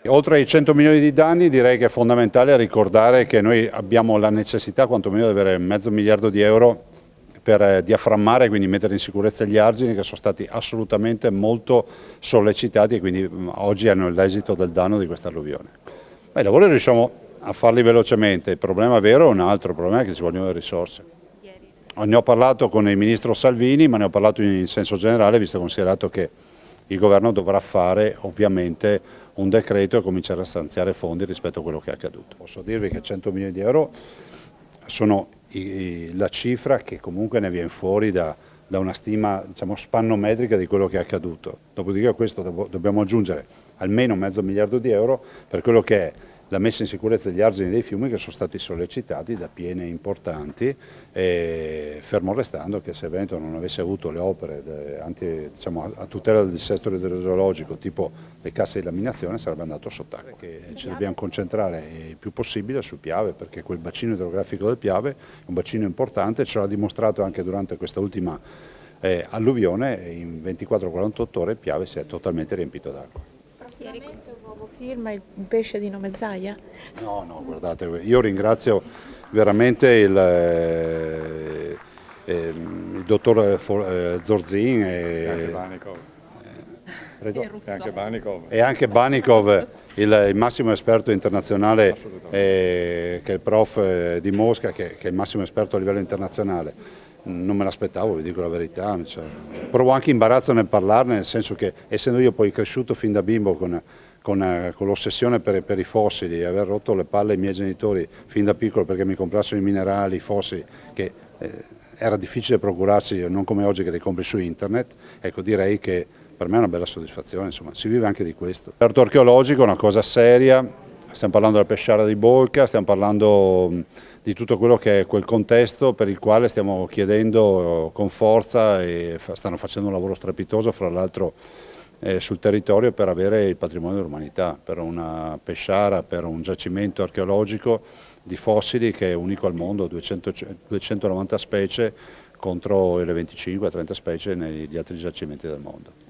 Oltre ai 100 milioni di danni direi che è fondamentale ricordare che noi abbiamo la necessità quantomeno di avere mezzo miliardo di euro per diaframmare, quindi mettere in sicurezza gli argini che sono stati assolutamente molto sollecitati e quindi oggi hanno l'esito del danno di questa alluvione. I lavori riusciamo a farli velocemente, il problema vero è un altro, il problema è che ci vogliono le risorse. Ne ho parlato con il ministro Salvini, ma ne ho parlato in senso generale, visto e considerato che il governo dovrà fare ovviamente un decreto e cominciare a stanziare fondi rispetto a quello che è accaduto. Posso dirvi che 100 milioni di euro sono la cifra che comunque ne viene fuori da una stima, diciamo, spannometrica di quello che è accaduto. Dopodiché a questo dobbiamo aggiungere almeno mezzo miliardo di euro per quello che è la messa in sicurezza degli argini dei fiumi che sono stati sollecitati da piene importanti, fermo restando che se Veneto non avesse avuto le opere diciamo, a tutela del dissesto idrogeologico tipo le casse di laminazione sarebbe andato sott'acqua. Ci dobbiamo concentrare il più possibile sul Piave perché quel bacino idrografico del Piave è un bacino importante, ce l'ha dimostrato anche durante questa ultima alluvione, in 24-48 ore il Piave si è totalmente riempito d'acqua. Prossimamente un nuovo film, Il pesce di nome Zaia? No, guardate, io ringrazio veramente il dottor Zorzin e anche Banikov, il massimo esperto internazionale, che è il prof di Mosca, che è il massimo esperto a livello internazionale. Non me l'aspettavo, vi dico la verità, provo anche imbarazzo nel parlarne, nel senso che essendo io poi cresciuto fin da bimbo con l'ossessione per i fossili e aver rotto le palle ai miei genitori fin da piccolo perché mi comprassero i minerali, i fossili, che era difficile procurarsi, non come oggi che li compri su internet, ecco direi che per me è una bella soddisfazione, insomma si vive anche di questo. L'orto archeologico è una cosa seria, stiamo parlando della pesciara di Bolca, stiamo parlando di tutto quello che è quel contesto per il quale stiamo chiedendo con forza e stanno facendo un lavoro strepitoso fra l'altro sul territorio per avere il patrimonio dell'umanità, per una pesciara, per un giacimento archeologico di fossili che è unico al mondo, 290 specie contro le 25-30 specie negli altri giacimenti del mondo.